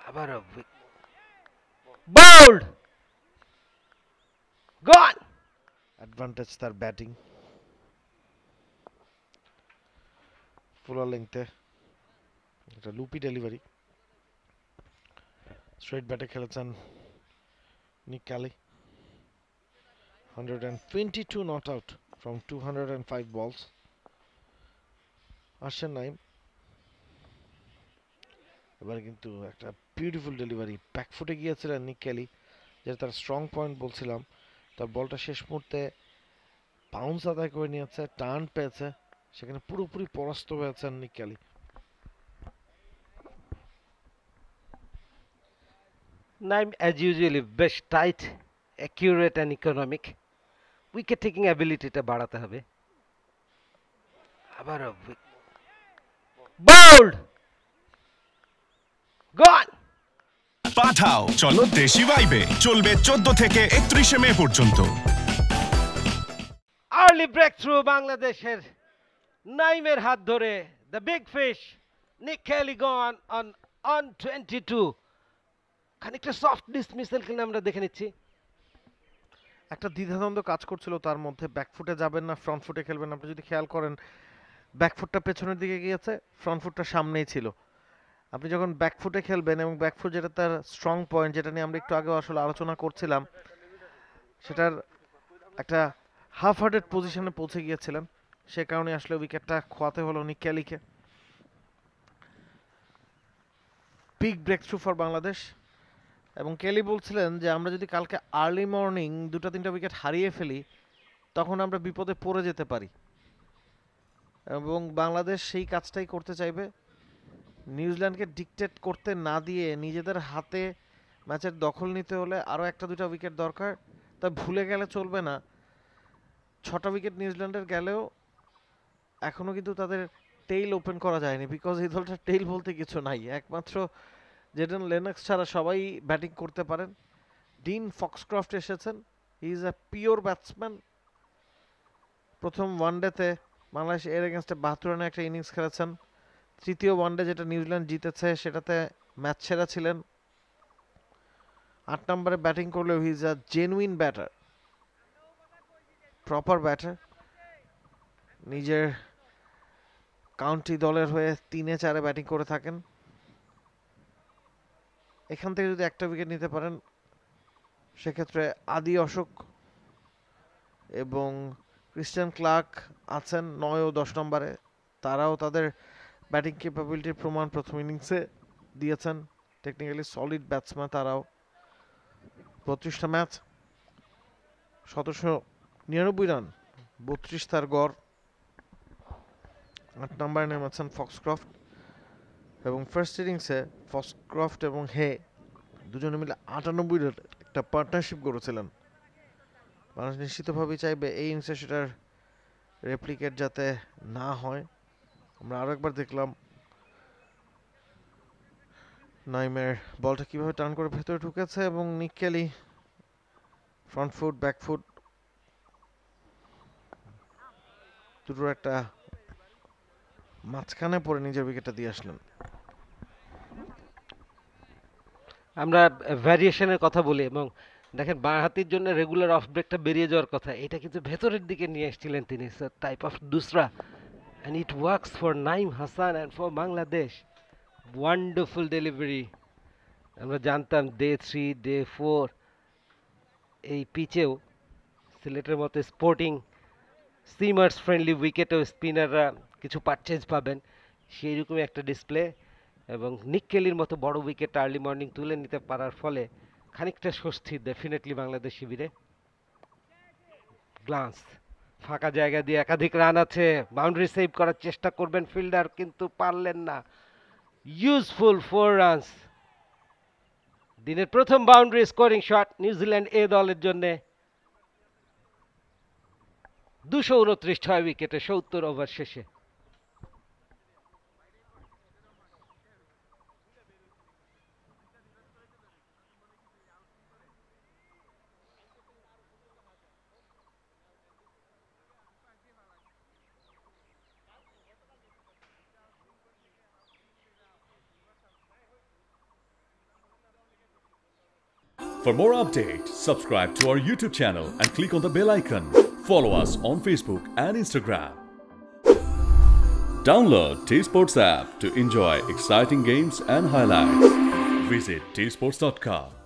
আবারও বোল্ড গন। অ্যাডভান্টেজ তার batting, fuller লেংথে একটা লুপি ডেলিভারি। স্ট্রেট ব্যাটে খেলেছেন নিক ক্যালি। 122 নট আউট ফ্রম 205 বলস। আসছেন নাইম, এবার কিন্তু একটা বিউটিফুল ডেলিভারি, ব্যাকফুটে গিয়েছিলেন নিক ক্যালি, যেটা তার স্ট্রং পয়েন্ট বলছিলাম। তার বলটা শেষ মুহূর্তে বাউন্স আদায় করে নিয়েছে, টার্ন পেয়েছে, সেখানে পুরোপুরি পরাস্ত হয়েছেন Nick Kelly. Naim as usually বেশ tight, accurate and economic. Wicket taking অ্যাবিলিটিটা বাড়াতে হবে। আবারও বোল্ড গন। পাঠাও চলো দেশি ভাইবে, চলবে 14 থেকে 31 মে পর্যন্ত। আর্লি ব্রেক থ্রু বাংলাদেশের নাইমের হাত ধরে দ্য বিগ ফিশ নিক ক্যালি গন অন 22। খানিকটা সফট ডিসমিসাল কিনা আমরা দেখে নিচ্ছি। একটা দ্বিধাদ্বন্দ্ব কাজ করছিল তার মধ্যে, ব্যাকফুটে যাবেন না ফ্রন্ট ফুটে খেলবেন। আপনি যদি খেয়াল করেন, ব্যাকফুটটা পেছনের দিকে গিয়েছে, ফ্রন্ট ফুটটা সামনেই ছিল। আপনি যখন ব্যাকফুটে খেলবেন, এবং ব্যাকফুট যেটা তার স্ট্রং পয়েন্ট, যেটা নিয়ে আমরা একটু আগে আসলে আলোচনা করছিলাম, সেটার একটা হাফ হার্টেড পজিশনে পৌঁছে গিয়েছিলেন, সে কারণে আসলে উইকেটটা খোয়াতে হলো নিক ক্যালিকে। Big breakthrough for Bangladesh. এবং কেলি বলছিলেন যে আমরা যদি কালকে আর্লি মর্নিং 2-3টা উইকেট হারিয়ে ফেলি, তখন আমরা বিপদে পড়ে যেতে পারি, এবং বাংলাদেশ সেই কাজটাই করতে চাইবে। নিউজিল্যান্ডকে ডিকটেট করতে না দিয়ে নিজেদের হাতে ম্যাচের দখল নিতে হলে আরও 1-2টা উইকেট দরকার। তা ভুলে গেলে চলবে না, 6টা উইকেট নিউজিল্যান্ডের গেলেও এখনও কিন্তু তাদের টেইল ওপেন করা যায়নি, বিকজ এই দলটার টেইল বলতে কিছু নাই। একমাত্র জেডেন লেনক্স ছাড়া সবাই ব্যাটিং করতে পারেন। ডিন ফক্সক্রফট এসেছেন, he is a pure batsman. প্রথম ওয়ানডেতে বাংলাদেশ এর এগেনস্টে 72 রানের একটা ইনিংস খেলেছেন। তৃতীয় ওয়ানডে যেটা নিউজিল্যান্ড জিতেছে, সেটাতে ম্যাচ সেরা ছিলেন। 8 নম্বরে ব্যাটিং করলেও he is a genuine batter, proper batter. নিজের কাউন্টি দলের হয়ে 3-4 ব্যাটিং করে থাকেন। এখান থেকে যদি একটা উইকেট নিতে পারেন, সেক্ষেত্রে আদি অশোক এবং ক্রিস্টিয়ান ক্লার্ক আছেন 9 ও 10 নম্বরে। তারাও তাদের ব্যাটিং ক্যাপাবিলিটির প্রমাণ প্রথম ইনিংসে দিয়েছেন। টেকনিক্যালি সলিড ব্যাটসম্যান তারাও। 32টা ম্যাচ, 799 রান, 32 তার গড়। 8 নম্বরে নেমেছেন ফক্সক্রফট, এবং ফার্স্ট ইনিংসে ফক্সক্রফট এবং হে দুজনে মিলে 98 রান একটা পার্টনারশিপ করেছিলেন। মানুষ নিশ্চিতভাবেই চাইবে এই ইনিংসে সেটার রেপ্লিকেট যাতে না হয়। আমরা আরও একবার দেখলাম নাইমের বলটা কিভাবে টার্ন করে ভেতরে ঢুকেছে, এবং নিক Kelly front foot back foot দুটোর একটা মাঝখানে পড়ে নিজের উইকেটটা দিয়ে আসলেন। আমরা ভ্যারিয়েশনের কথা বলি, এবং দেখেন বাঁহাতির জন্য রেগুলার অফ ব্রেকটা বেরিয়ে যাওয়ার কথা, এটা কিন্তু ভেতরের দিকে নিয়ে এসেছিলেন তিনি, type of doosra, and it works for Naim Hasan and for Bangladesh. Wonderful delivery. আমরা জানতাম ডে 3 ডে 4 এই পিচেও সিলেটের মতো স্পোর্টিং সিমার্স ফ্রেন্ডলি উইকেটেও স্পিনাররা কিছু পারচেজ পাবেন, সেই রকমই একটা ডিসপ্লে। এবং নিক কেলির মতো বড় উইকেট আর্লি মর্নিং তুলে নিতে পারার ফলে খানিকটা স্বস্তি ডেফিনেটলি বাংলাদেশ শিবিরে। গ্লান্স ফাঁকা জায়গা দিয়ে একাধিক রান আছে, বাউন্ডারি সেভ করার চেষ্টা করবেন ফিল্ডার, কিন্তু পারলেন না। ইউজফুল 4 রানস, দিনের প্রথম বাউন্ডারি স্কোরিং শট নিউজিল্যান্ড এ দলের জন্য। 229 6 উইকেটে 70 ওভার শেষে। For more updates, subscribe to our YouTube channel and click on the bell icon. Follow us on Facebook and Instagram. Download T Sports app to enjoy exciting games and highlights. Visit tsports.com.